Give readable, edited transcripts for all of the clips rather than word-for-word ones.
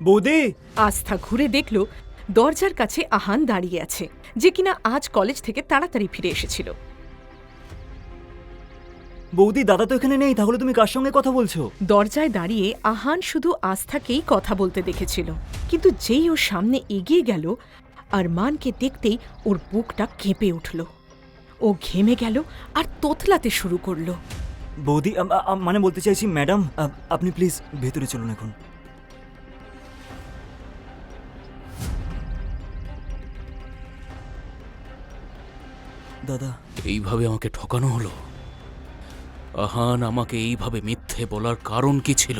বৌদি। আস্থা ঘুরে দেখল দরজার কাছে আহান দাঁড়িয়ে আছে, যে কিনা আজ কলেজ থেকে তাড়াতাড়ি ফিরে এসেছিল। বৌদি, দাদা তো এখানে নেই, তাহলে তুমি কার সঙ্গে কথা বলছো? দরজায় দাঁড়িয়ে আহান শুধু আস্থাকেই কথা বলতে দেখেছিল, কিন্তু যেই ওর সামনে এগিয়ে গেল, আরমানকে দেখতেই ওর বুকটা কেঁপে উঠল। ও ঘেমে গেল আর তোতলাতে শুরু করল। বৌদি, মানে বলতে চাইছি ম্যাডাম, আপনি প্লিজ ভেতরে চলুন এখন। দাদা, এইভাবে আমাকে ঠকানো হলো? আহান আমাকে এইভাবে মিথ্যে বলার কারণ কি ছিল?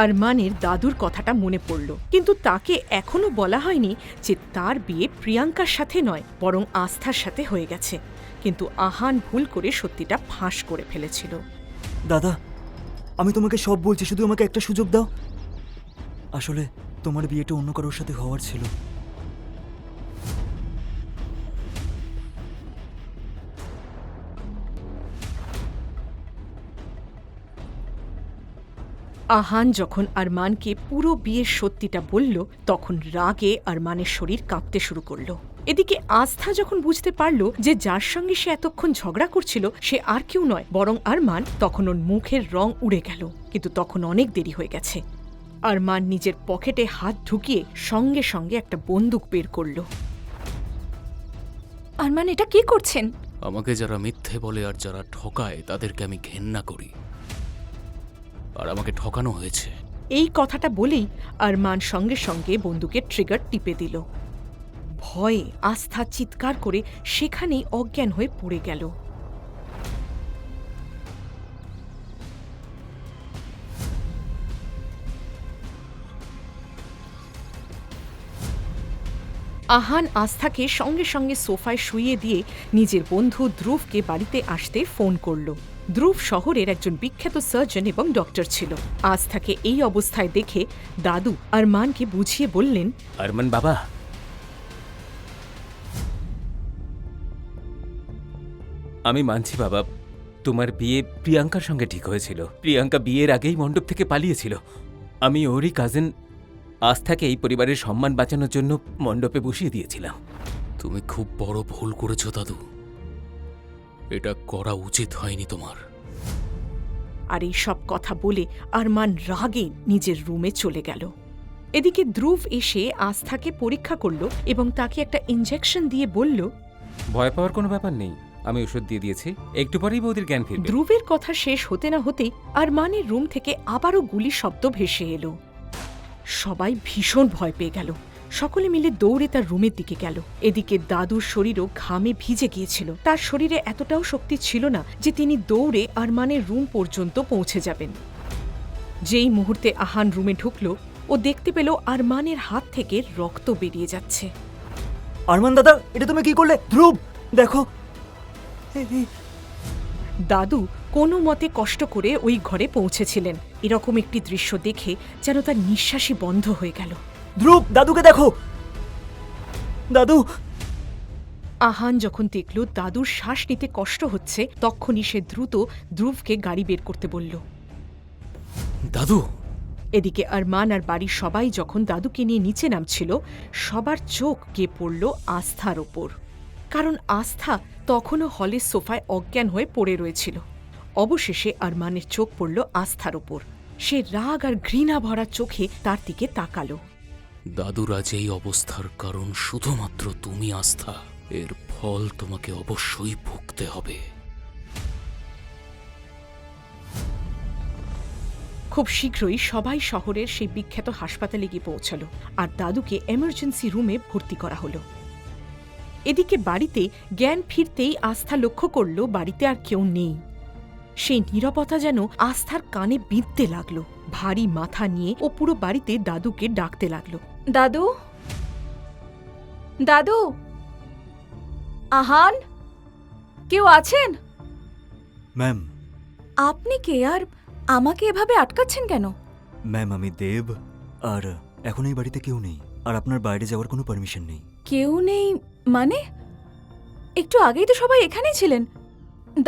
আরমানের দাদুর কথাটা মনে পড়ল, কিন্তু তাকে এখনো বলা হয়নি যে তার বিয়ে প্রিয়াঙ্কার সাথে নয়, বরং আস্থার সাথে হয়ে গেছে। কিন্তু আহান ভুল করে সত্যিটা ফাঁস করে ফেলেছিল। দাদা, আমি তোমাকে সব বলছি, শুধু আমাকে একটা সুযোগ দাও। আসলে তোমার বিয়েটা অন্য কারোর সাথে হওয়ার ছিল। আহান যখন আরমানকে পুরো বিয়ের সত্যিটা বলল, তখন রাগে আরমানের শরীর কাঁপতে শুরু করলো। এদিকে আস্থা যখন বুঝতে পারল যে যার সঙ্গে সে এতক্ষণ ঝগড়া করছিল সে আর কেউ নয় বরং আরমান, তখন ওর মুখের রং উড়ে গেল। কিন্তু তখন অনেক দেরি হয়ে গেছে। আরমান নিজের পকেটে হাত ঢুকিয়ে সঙ্গে সঙ্গে একটা বন্দুক বের করল। আরমান, এটা কি করছেন? আমাকে যারা মিথ্যে বলে আর যারা ঠকায় তাদেরকে আমি ঘেন্না করি, আর আমাকে ঠকানো হয়েছে। এই কথাটা বলেই আরমান সঙ্গে সঙ্গে বন্দুকের ট্রিগার টিপে দিল। ভয়ে আস্থা চিৎকার করে সেখানেই অজ্ঞান হয়ে পড়ে গেল। আহান আস্থাকে সঙ্গে সঙ্গে সোফায় শুইয়ে দিয়ে নিজের বন্ধু ধ্রুবকে বাড়িতে আসতে ফোন করল। ধ্রুব শহরের একজন বিখ্যাত সার্জন এবং ডক্টর ছিল। আস্থাকে এই অবস্থায় দেখে দাদু আরমানকে বুঝিয়ে বললেন, আরমান বাবা, আমি মানছি বাবা, তোমার বিয়ে প্রিয়াঙ্কার সঙ্গে ঠিক হয়েছিল। প্রিয়াঙ্কা বিয়ের আগেই মণ্ডপ থেকে পালিয়েছিল। আমি ওরই কাজিন আস্থাকে এই পরিবারের সম্মান বাঁচানোর জন্য মণ্ডপে বসিয়ে দিয়েছিলাম। তুমি খুব বড় ভুল করেছো দাদু, এটা করা উচিত হয়নি তোমার। আর এই সব কথা বলে আরমান রাগে নিজের রুমে চলে গেল। এদিকে ধ্রুব এসে আস্থাকে পরীক্ষা করল এবং তাকে একটা ইনজেকশন দিয়ে বলল, ভয় পাওয়ার কোনো ব্যাপার নেই, আমি ওষুধ দিয়ে দিয়েছি, একটু পরেই বৌদির জ্ঞান ফিরবে। ধ্রুবের কথা শেষ হতে না হতেই আরমানের রুম থেকে আবারও গুলি শব্দ ভেসে এলো। সবাই ভীষণ ভয় পেয়ে গেল। সকলে মিলে দৌড়ে তার রুমের দিকে গেল। এদিকে দাদুর শরীরও ঘামে ভিজে গিয়েছিল। তার শরীরে এতটাও শক্তি ছিল না যে তিনি দৌড়ে আরমানের রুম পর্যন্ত পৌঁছে যাবেন। যেই মুহূর্তে আহান রুমে ঢুকল, ও দেখতে পেল আরমানের হাত থেকে রক্ত বেরিয়ে যাচ্ছে। আরমান দাদা, এটা তুমি কি করলে? ধ্রুব, দেখো। দাদু কোনো মতে কষ্ট করে ওই ঘরে পৌঁছেছিলেন। এরকম একটি দৃশ্য দেখে যেন তার নিঃশ্বাসই বন্ধ হয়ে গেল। ধ্রুব, দাদুকে দেখো। দাদু। আহান যখন দেখল দাদুর শ্বাস নিতে কষ্ট হচ্ছে, তখনই সে দ্রুত ধ্রুবকে গাড়ি বের করতে বলল। দাদু! এদিকে আরমান আর বাড়ির সবাই যখন দাদুকে নিয়ে নিচে নামছিল, সবার চোখ গিয়ে পড়ল আস্থার ওপর। কারণ আস্থা তখনও হলের সোফায় অজ্ঞান হয়ে পড়ে রয়েছিল। অবশেষে আরমানের চোখ পড়ল আস্থার ওপর। সে রাগ আর ঘৃণা ভরা চোখে তার দিকে তাকালো। দাদুর আজ এই অবস্থার কারণ শুধুমাত্র তুমি আস্থা, এর ফল তোমাকে অবশ্যই ভুগতে হবে। খুব শীঘ্রই সবাই শহরের সেই বিখ্যাত হাসপাতালে গিয়ে পৌঁছালো আর দাদুকে এমার্জেন্সি রুমে ভর্তি করা হলো। এদিকে বাড়িতে জ্ঞান ফিরতেই আস্থা লক্ষ্য করল বাড়িতে আর কেউ নেই। সেই নীরবতা যেন আস্থার কানে বিঁধতে লাগলো। ভারী মাথা নিয়ে ও পুরো বাড়িতে দাদুকে ডাকতে লাগলো। দাদু, দাদু, আহান, কেউ আছেন? ম্যাম। আপনি কে আর আমাকে এভাবে আটকাচ্ছেন কেন? ম্যাম, আমি দেব, আর এখন এই বাড়িতে কেউ নেই, আর আপনার বাইরে যাওয়ার কোনো পারমিশন নেই। কেউ নেই মানে? একটু আগেই তো সবাই এখানেই ছিলেন।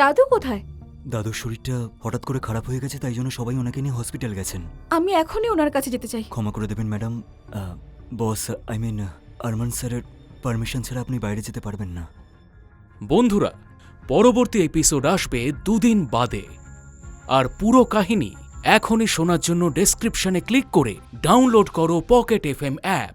দাদু কোথায়? দাদুর শরীরটা হঠাৎ করে খারাপ হয়ে গেছে, তাই জন্য সবাই ওনাকে নিয়ে হসপিটাল গেছেন। আমি এখনই ওনার কাছে যেতে চাই। ক্ষমা করে দেবেন madam, boss I mean Arman স্যারের পারমিশন ছাড়া আপনি বাইরে যেতে পারবেন না। বন্ধুরা, পরবর্তী এপিসোড আসবে 2 দিন বাদে। আর পুরো কাহিনী এখনই শোনার জন্য ডেসক্রিপশনে ক্লিক করে ডাউনলোড করো পকেট FM অ্যাপ।